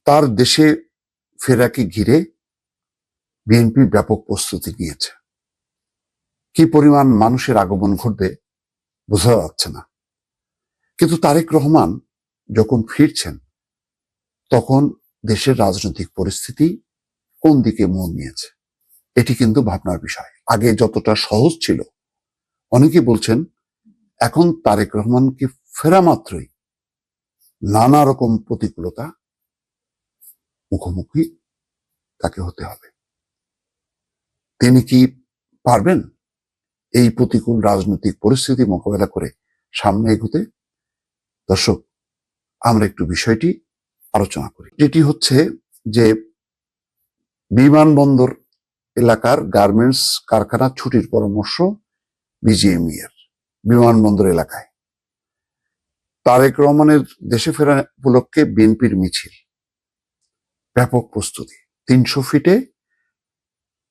তার দেশে ফেরাকে ঘিরে বিএনপি ব্যাপক প্রস্তুতি নিয়েছে। কি পরিমাণ মানুষের আগমন ঘটবে বোঝা যাচ্ছে না, কিন্তু তারেক রহমান যখন ফিরছেন তখন দেশের রাজনৈতিক পরিস্থিতি কোন দিকে মোড় নিয়েছে এটি কিন্তু ভাবনার বিষয়। আগে যতটা সহজ ছিল, অনেকে বলছেন এখন তারেক রহমানকে ফেরা মাত্রই নানা রকম প্রতিকূলতা মুখোমুখি তাকে হতে হবে। তিনি কি পারবেন এই প্রতিকূল রাজনৈতিক পরিস্থিতি মোকাবেলা করে সামনে এগোতে? দর্শক, আমরা একটু বিষয়টি আলোচনা করি। যেটি হচ্ছে যে বিমানবন্দর এলাকার গার্মেন্টস কারখানা ছুটির পরামর্শ বিজিএমইএ এর বিমানবন্দর এলাকায় তারেক রহমানের দেশে ফেরা উপলক্ষে বিএনপির মিছিল, ব্যাপক প্রস্তুতি। 300 ফিটে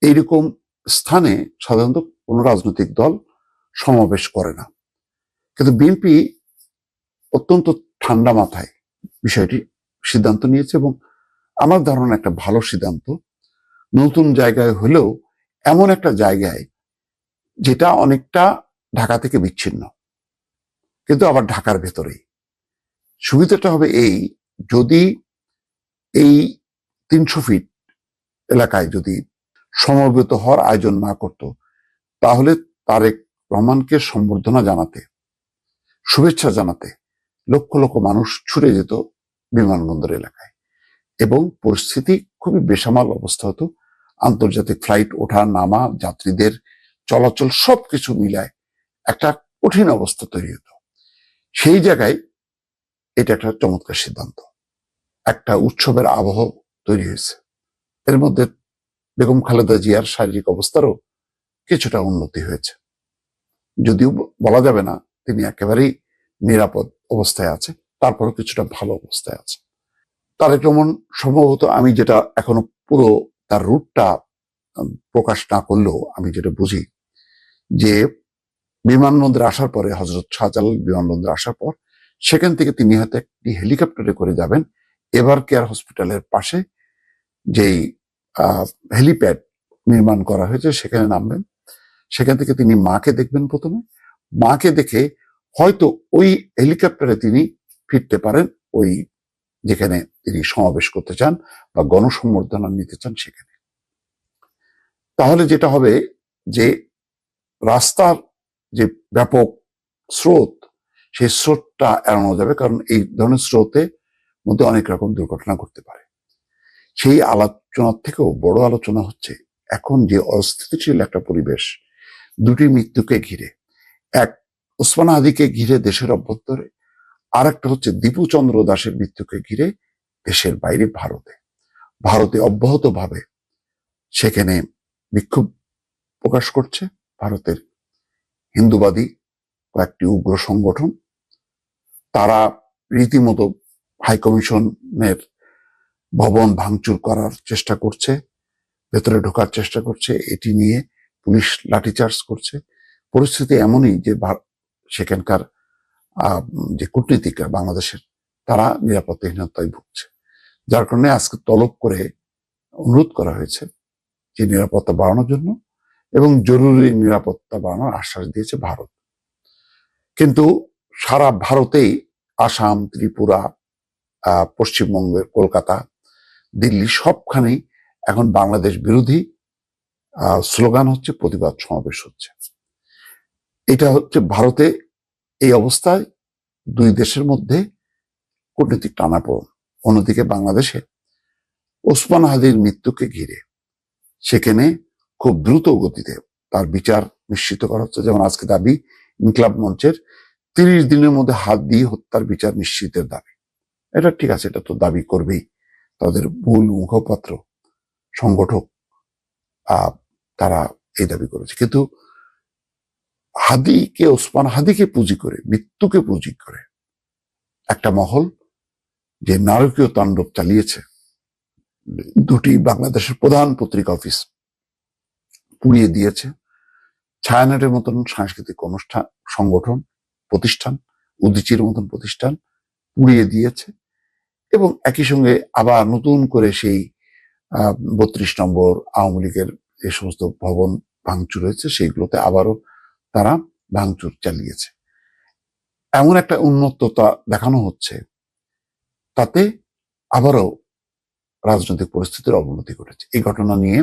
এইরকম স্থানে সাধারণত কোন রাজনৈতিক দল সমাবেশ করে না, কিন্তু বিএনপি অত্যন্ত ঠান্ডা মাথায় বিষয়টি সিদ্ধান্ত নিয়েছে এবং আমার ধারণা একটা ভালো সিদ্ধান্ত। নতুন জায়গায় হলেও এমন একটা জায়গায় যেটা অনেকটা ঢাকা থেকে বিচ্ছিন্ন, কিন্তু আবার ঢাকার ভেতরেই। সুবিধাটা হবে এই, যদি এই 300 ফিট এলাকায় যদি সমবেত হওয়ার আয়োজন না করত, তাহলে তারেক রহমানকে সম্বর্ধনা জানাতে, শুভেচ্ছা জানাতে লক্ষ লক্ষ মানুষ ছুটে যেত বিমানবন্দর এলাকায় এবং পরিস্থিতি খুবই বেসামাল অবস্থা হতো। আন্তর্জাতিক ফ্লাইট ওঠা নামা, যাত্রীদের চলাচল সবকিছু মিলায় একটা কঠিন অবস্থা তৈরি হতো। সেই জায়গায় এটা একটা চমৎকার সিদ্ধান্ত, একটা উৎসবের আবহ তৈরি হয়েছে। এর মধ্যে বেগম খালেদা জিয়ার শারীরিক অবস্থারও কিছুটা উন্নতি হয়েছে, যদিও বলা যাবে না তিনি একেবারেই নিরাপদ অবস্থায় আছে, তারপরও কিছুটা ভালো অবস্থায় আছে। তারেক রহমান সম্ভবত, আমি যেটা এখনো পুরো তার রুটটা প্রকাশ না করলেও আমি যেটা বুঝি, যে বিমানবন্দরে আসার পরে, হযরত শাহজালাল বিমানবন্দরে আসার পর সেখান থেকে তিনি হয়তো একটি হেলিকপ্টারে করে যাবেন এভার কেয়ার হসপিটালের পাশে যেই হেলিপ্যাড নির্মাণ করা হয়েছে সেখানে নামবেন। সেখান থেকে তিনি মাকে দেখবেন প্রথমে, মাকে দেখে হয়তো ওই হেলিকপ্টারে তিনি ফিরতে পারেন ওই যেখানে তিনি সমাবেশ করতে চান বা গণসম্বর্ধনা নিতে চান সেখানে। তাহলে যেটা হবে যে রাস্তার যে ব্যাপক স্রোত, সেই স্রোতটা এড়ানো যাবে, কারণ এই ধরনের স্রোতে মধ্যে অনেক রকম দুর্ঘটনা ঘটতে পারে। সেই আলোচনার থেকেও বড় আলোচনা হচ্ছে এখন যে অস্থিতিশীল একটা পরিবেশ, দুটি মৃত্যুকে ঘিরে, এক ওসমান হাদিকে ঘিরে দেশের অভ্যন্তরে, আর একটা হচ্ছে দীপু চন্দ্র দাসের মৃত্যুকে ঘিরে দেশের বাইরে ভারতে অব্যাহতভাবে সেখানে বিক্ষোভ প্রকাশ করছে ভারতের হিন্দুবাদী কয়েকটি উগ্র সংগঠন। তারা রীতিমতো হাইকমিশনের ভবন ভাঙচুর করার চেষ্টা করছে, ভেতরে ঢোকার চেষ্টা করছে, এটি নিয়ে পুলিশ লাঠিচার্জ করছে। পরিস্থিতি এমনই যে সেখানকার যে কূটনীতিকরা বাংলাদেশের, তারা নিরাপত্তাহীনতায় ভুগছে, যার কারণে আজকে তলব করে অনুরোধ করা হয়েছে যে নিরাপত্তা বাড়ানোর জন্য, এবং জরুরি নিরাপত্তা বাড়ানোর আশ্বাস দিয়েছে ভারত। কিন্তু সারা ভারতেই আসাম, ত্রিপুরা, পশ্চিমবঙ্গের কলকাতা, দিল্লি সবখানেই এখন বাংলাদেশ বিরোধী স্লোগান হচ্ছে, প্রতিবাদ সমাবেশ হচ্ছে। এটা হচ্ছে ভারতে। এই অবস্থায় দুই দেশের মধ্যে কূটনৈতিক টানাপোড়েন। অন্যদিকে বাংলাদেশে ওসমান হাদির মৃত্যুকে ঘিরে সেখানে খুব দ্রুত গতিতে তার বিচার নিশ্চিত করা হচ্ছে। যেমন আজকে দাবি ইনকিলাব মঞ্চের 30 দিনের মধ্যে হাদি হত্যার বিচার নিশ্চিতের দাবি। এটা ঠিক আছে, এটা তো দাবি করবেই, তাদের মূল মুখপাত্র সংগঠক তারা এই দাবি করেছে। কিন্তু ওসমান হাদিকে পুঁজি করে, মৃত্যুকে পুঁজি করে একটা মহল যে নারকীয় তাণ্ডব চালিয়েছে, দুটি বাংলাদেশের প্রধান পত্রিকা অফিস পুড়িয়ে দিয়েছে, ছায়ানটের মতন সাংস্কৃতিক অনুষ্ঠান সংগঠন প্রতিষ্ঠান, উদীচীর মতন প্রতিষ্ঠান পুড়িয়ে দিয়েছে, এবং একই সঙ্গে আবার নতুন করে সেই 32 নম্বর আওয়ামী লীগের যে সমস্ত ভবন ভাঙচুর হয়েছে সেইগুলোতে আবারও তারা ভাঙচুর চালিয়েছে। এমন একটা উন্মত্ততা দেখানো হচ্ছে, তাতে আবারও রাজনৈতিক পরিস্থিতির অবনতি ঘটেছে। এই ঘটনা নিয়ে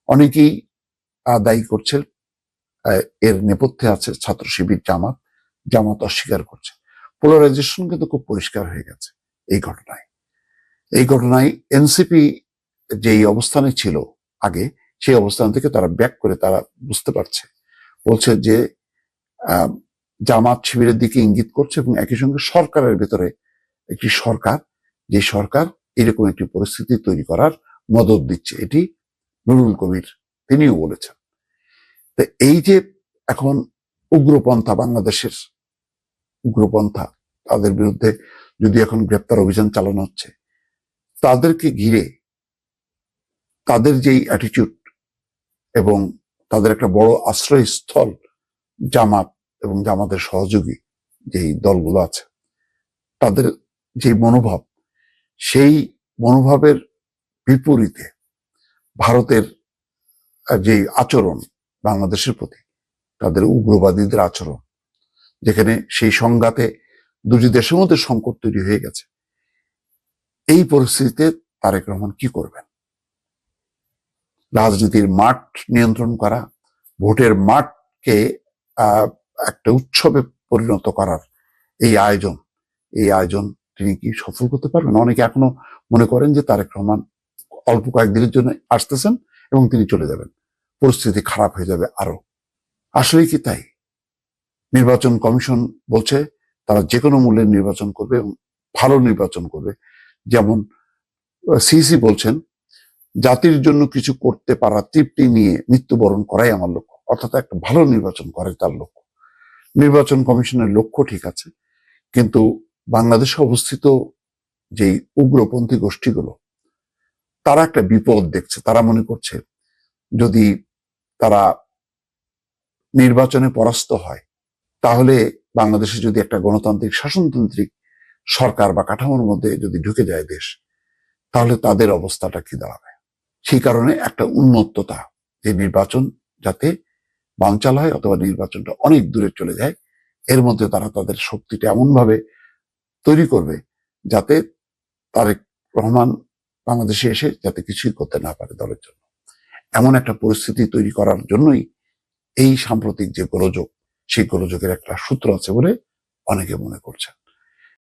অনেকেই দায়ী করছে, এর নেপথ্যে আছে ছাত্র শিবির, জামাত অস্বীকার করছে। পোলারাইজেশন কিন্তু খুব পরিষ্কার হয়ে গেছে এই ঘটনায় এনসিপি যেই অবস্থানে ছিল আগে, সেই অবস্থান থেকে তারা ব্যাক করে তারা বুঝতে পারছে, বলছে যে জামাত শিবিরের দিকে ইঙ্গিত করছে এবং একই সঙ্গে সরকারের ভেতরে একটি সরকার, যে সরকার এরকম একটি পরিস্থিতি তৈরি করার মদত দিচ্ছে। এটি নুরুল কবির তিনিও বলেছেন। তো এই যে এখন উগ্রপন্থা, বাংলাদেশের উগ্রপন্থা, তাদের বিরুদ্ধে যদি এখন গ্রেপ্তার অভিযান চালানো হচ্ছে, তাদেরকে ঘিরে তাদের যেই অ্যাটিটিউড এবং তাদের একটা বড় আশ্রয়স্থল জামাত এবং জামাতের সহযোগী যেই দলগুলো আছে, তাদের যে মনোভাব, সেই মনোভাবের বিপরীতে ভারতের যে আচরণ বাংলাদেশের প্রতি, তাদের উগ্রবাদীদের আচরণ, যেখানে সেই সংঘাতে দুটি দেশের মধ্যে সংকট তৈরি হয়ে গেছে, এই পরিস্থিতিতে তারেক রহমান কি করবেন? রাজনীতির মাঠ নিয়ন্ত্রণ করা, ভোটের মাঠকে একটা উৎসবে পরিণত করার এই আয়োজন তিনি কি সফল করতে পারবেন? অনেকে এখনো মনে করেন যে তারেক রহমান অল্প কয়েকদিনের জন্য আসতেছেন এবং তিনি চলে যাবেন, পরিস্থিতি খারাপ হয়ে যাবে আরো। আসলে কি তাই? নির্বাচন কমিশন বলছে তারা যে কোনো মূল্যে নির্বাচন করবে এবং ভালো নির্বাচন করবে। যেমন সিসি বলছেন, জাতির জন্য কিছু করতে পারা তৃপ্তি নিয়ে মৃত্যুবরণ করাই আমার লক্ষ্য, অর্থাৎ একটা ভালো নির্বাচন করে তার লক্ষ্য। নির্বাচন কমিশনের লক্ষ্য ঠিক আছে, কিন্তু বাংলাদেশে অবস্থিত যেই উগ্রপন্থী গোষ্ঠীগুলো, তারা একটা বিপদ দেখছে। তারা মনে করছে যদি তারা নির্বাচনে পরাস্ত হয়, তাহলে বাংলাদেশে যদি একটা গণতান্ত্রিক শাসনতান্ত্রিক সরকার বা কাঠামোর মধ্যে যদি ঢুকে যায় দেশ, তাহলে তাদের অবস্থাটা কি দাঁড়াবে? সেই কারণে একটা উন্মত্ততা, যে নির্বাচন যাতে বানচাল হয় অথবা নির্বাচনটা অনেক দূরে চলে যায়, এর মধ্যে তারা তাদের শক্তিটা এমন ভাবে তৈরি করবে যাতে তারেক রহমান বাংলাদেশে এসে যাতে কিছুই করতে না পারে দলের জন্য। এমন একটা পরিস্থিতি তৈরি করার জন্যই এই সাম্প্রতিক যে গোলযোগ, সেই গোলযোগের একটা সূত্র আছে বলে অনেকে মনে করছে।